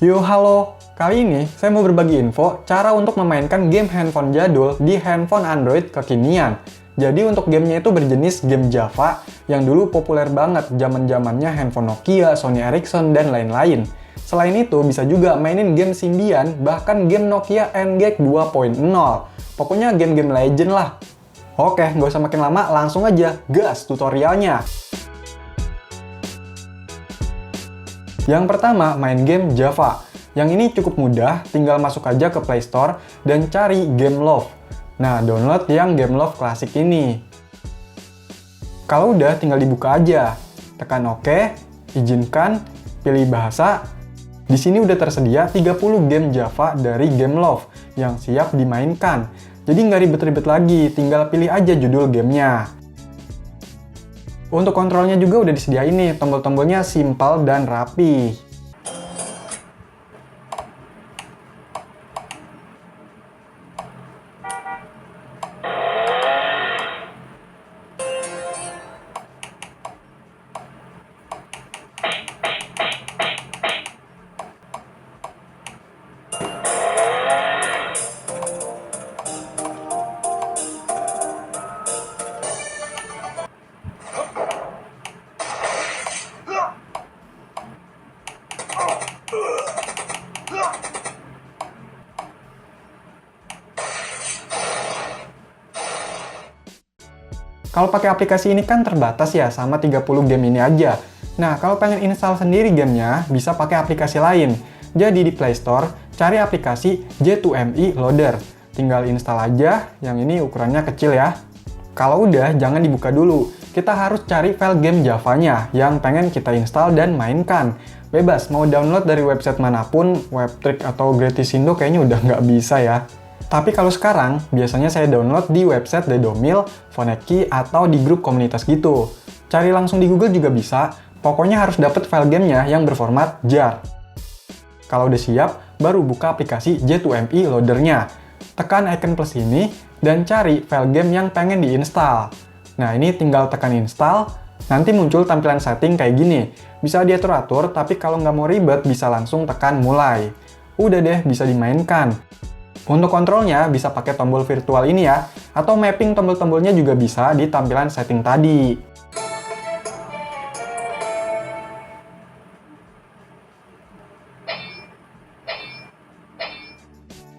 Yo halo, kali ini saya mau berbagi info cara untuk memainkan game handphone jadul di handphone Android kekinian. Jadi untuk gamenya itu berjenis game Java yang dulu populer banget zaman-zamannya handphone Nokia, Sony Ericsson, dan lain-lain. Selain itu bisa juga mainin game Symbian, bahkan game Nokia N-Gage 2.0. Pokoknya game-game legend lah. Oke, nggak usah makin lama, langsung aja gas tutorialnya. Yang pertama, main game Java. Yang ini cukup mudah, tinggal masuk aja ke Play Store dan cari Gameloft. Nah, download yang Gameloft klasik ini. Kalau udah, tinggal dibuka aja. Tekan OK, izinkan, pilih bahasa. Di sini udah tersedia 30 game Java dari Gameloft yang siap dimainkan. Jadi nggak ribet-ribet lagi, tinggal pilih aja judul gamenya. Untuk kontrolnya juga udah disediain nih, tombol-tombolnya simpel dan rapi. Kalau pakai aplikasi ini kan terbatas ya, sama 30 game ini aja. Nah, kalau pengen install sendiri gamenya, bisa pakai aplikasi lain. Jadi di Play Store, cari aplikasi J2ME Loader. Tinggal install aja, yang ini ukurannya kecil ya. Kalau udah, jangan dibuka dulu. Kita harus cari file game Java-nya yang pengen kita install dan mainkan. Bebas, mau download dari website manapun, Webtrick atau Gratissindo kayaknya udah nggak bisa ya. Tapi kalau sekarang, biasanya saya download di website Dedomil, Phoneki, atau di grup komunitas gitu. Cari langsung di Google juga bisa, pokoknya harus dapet file gamenya yang berformat JAR. Kalau udah siap, baru buka aplikasi J2ME Loader-nya. Tekan icon plus ini, dan cari file game yang pengen diinstal. Nah, ini tinggal tekan install, nanti muncul tampilan setting kayak gini. Bisa diatur-atur, tapi kalau nggak mau ribet, bisa langsung tekan mulai. Udah deh, bisa dimainkan. Untuk kontrolnya bisa pakai tombol virtual ini ya, atau mapping tombol-tombolnya juga bisa di tampilan setting tadi.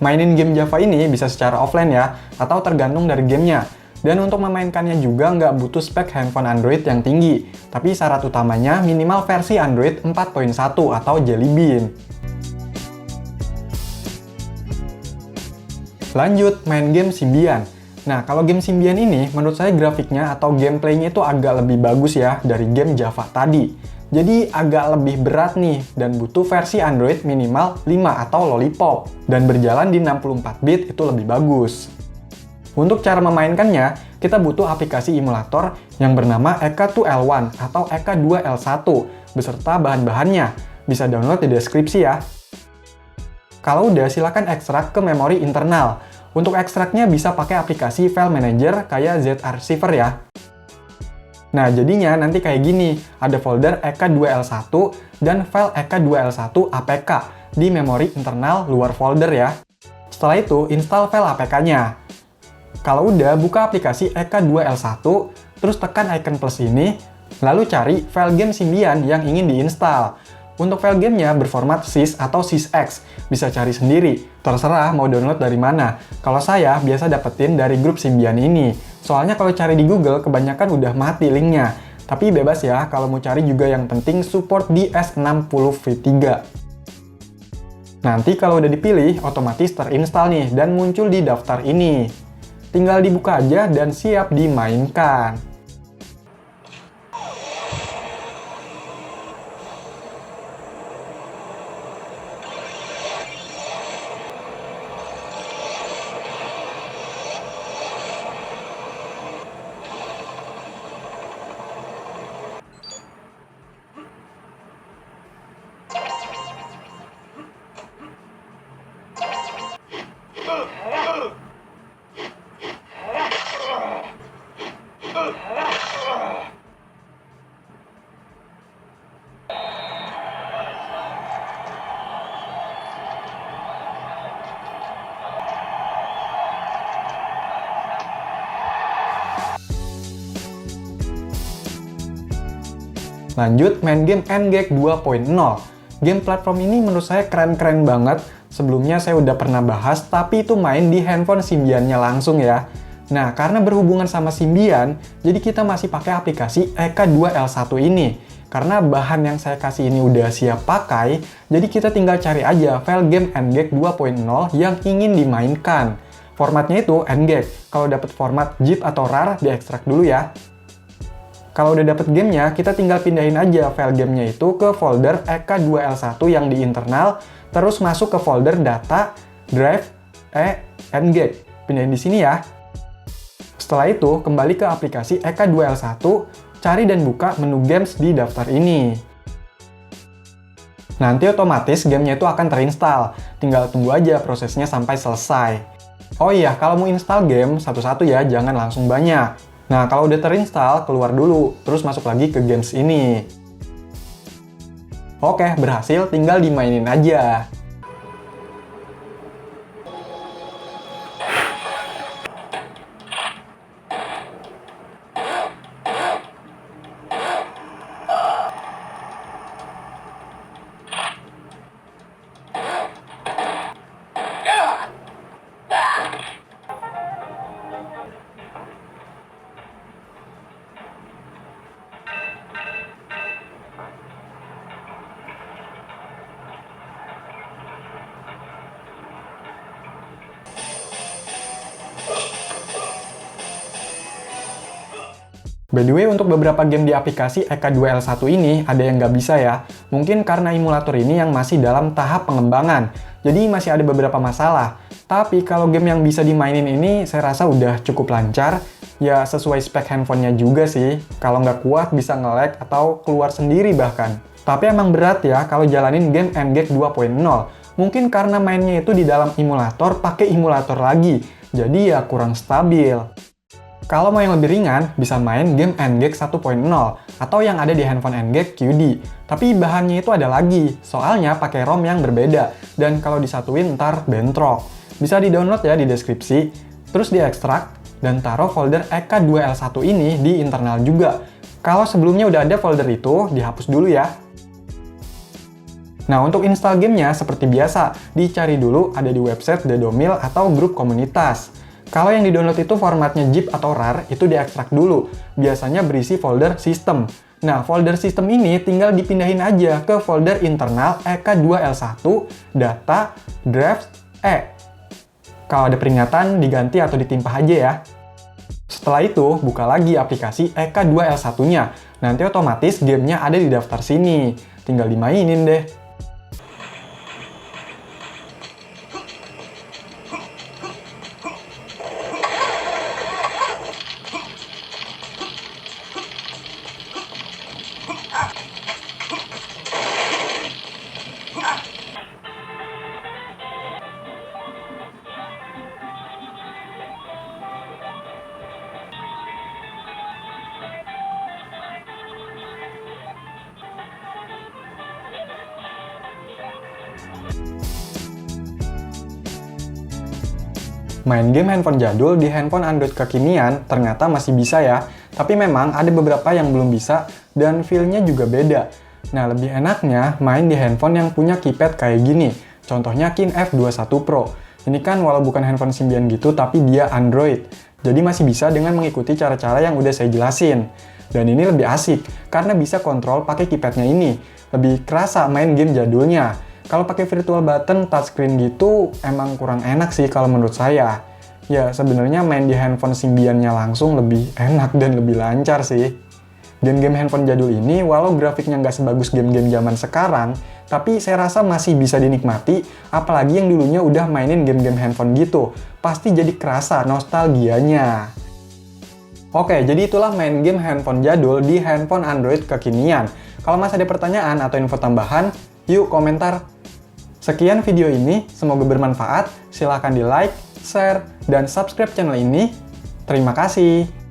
Mainin game Java ini bisa secara offline ya, atau tergantung dari gamenya. Dan untuk memainkannya juga nggak butuh spek handphone Android yang tinggi, tapi syarat utamanya minimal versi Android 4.1 atau Jelly Bean. Lanjut, main game Symbian. Nah, kalau game Symbian ini, menurut saya grafiknya atau gameplaynya itu agak lebih bagus ya dari game Java tadi. Jadi agak lebih berat nih, dan butuh versi Android minimal 5 atau Lollipop. Dan berjalan di 64 bit itu lebih bagus. Untuk cara memainkannya, kita butuh aplikasi emulator yang bernama EK2L1 atau EK2L1, beserta bahan-bahannya. Bisa download di deskripsi ya. Kalau udah, silakan ekstrak ke memori internal. Untuk ekstraknya bisa pakai aplikasi file manager kayak Z-Archiver ya. Nah, jadinya nanti kayak gini. Ada folder EK2L1 dan file EK2L1 APK di memori internal luar folder ya. Setelah itu, install file APK-nya. Kalau udah, buka aplikasi EK2L1, terus tekan icon plus ini, lalu cari file game Symbian yang ingin diinstal. Untuk file gamenya berformat sys atau sysx, bisa cari sendiri, terserah mau download dari mana. Kalau saya biasa dapetin dari grup Symbian ini, soalnya kalau cari di Google kebanyakan udah mati linknya. Tapi bebas ya, kalau mau cari juga yang penting support di S60v3. Nanti kalau udah dipilih, otomatis terinstall nih dan muncul di daftar ini. Tinggal dibuka aja dan siap dimainkan. Lanjut main game NGek 2.0. Game platform ini menurut saya keren-keren banget. Sebelumnya saya udah pernah bahas, tapi itu main di handphone Symbian-nya langsung ya. Nah, karena berhubungan sama Symbian, jadi kita masih pakai aplikasi EK2L1 ini. Karena bahan yang saya kasih ini udah siap pakai, jadi kita tinggal cari aja file game NGek 2.0 yang ingin dimainkan. Formatnya itu NGek. Kalau dapat format zip atau RAR, diekstrak dulu ya. Kalau udah dapet gamenya, kita tinggal pindahin aja file gamenya itu ke folder EK2L1 yang di internal, terus masuk ke folder data, drive, NGek. Pindahin di sini ya. Setelah itu, kembali ke aplikasi EK2L1, cari dan buka menu games di daftar ini. Nanti otomatis gamenya itu akan terinstall. Tinggal tunggu aja prosesnya sampai selesai. Oh iya, kalau mau install game, satu-satu ya, jangan langsung banyak. Nah, kalau udah terinstall, keluar dulu, terus masuk lagi ke games ini. Oke, berhasil, tinggal dimainin aja. By the way, untuk beberapa game di aplikasi EK2L1 ini, ada yang nggak bisa ya. Mungkin karena emulator ini yang masih dalam tahap pengembangan, jadi masih ada beberapa masalah. Tapi kalau game yang bisa dimainin ini, saya rasa udah cukup lancar. Ya, sesuai spek handphonenya juga sih. Kalau nggak kuat, bisa nge-lag atau keluar sendiri bahkan. Tapi emang berat ya kalau jalanin game NGek 2.0. Mungkin karena mainnya itu di dalam emulator, pakai emulator lagi. Jadi ya kurang stabil. Kalau mau yang lebih ringan, bisa main game NGek 1.0 atau yang ada di handphone NGek QD. Tapi bahannya itu ada lagi, soalnya pakai ROM yang berbeda, dan kalau disatuin ntar bentrok. Bisa di-download ya di deskripsi, terus diekstrak, dan taruh folder EK2L1 ini di internal juga. Kalau sebelumnya udah ada folder itu, dihapus dulu ya. Nah, untuk install gamenya seperti biasa, dicari dulu ada di website Dedomil atau grup komunitas. Kalau yang di-download itu formatnya zip atau RAR, itu diekstrak dulu. Biasanya berisi folder sistem. Nah, folder sistem ini tinggal dipindahin aja ke folder internal EK2L1, data, drive, Kalau ada peringatan, diganti atau ditimpah aja ya. Setelah itu, buka lagi aplikasi EK2L1-nya. Nanti otomatis gamenya ada di daftar sini. Tinggal dimainin deh. Main game handphone jadul di handphone Android kekinian ternyata masih bisa ya, tapi memang ada beberapa yang belum bisa dan feel-nya juga beda. Nah, lebih enaknya main di handphone yang punya keypad kayak gini, contohnya Kin F21 Pro. Ini kan walau bukan handphone Symbian gitu, tapi dia Android. Jadi masih bisa dengan mengikuti cara-cara yang udah saya jelasin. Dan ini lebih asik, karena bisa kontrol pakai keypadnya ini. Lebih kerasa main game jadulnya. Kalau pakai virtual button touchscreen gitu, emang kurang enak sih kalau menurut saya. Ya, sebenarnya main di handphone Symbian-nya langsung lebih enak dan lebih lancar sih. Game-game handphone jadul ini, walau grafiknya nggak sebagus game-game zaman sekarang, tapi saya rasa masih bisa dinikmati, apalagi yang dulunya udah mainin game-game handphone gitu. Pasti jadi kerasa nostalgianya. Oke, jadi itulah main game handphone jadul di handphone Android kekinian. Kalau masih ada pertanyaan atau info tambahan, yuk komentar. Sekian video ini, semoga bermanfaat. Silahkan di like, share, dan subscribe channel ini. Terima kasih.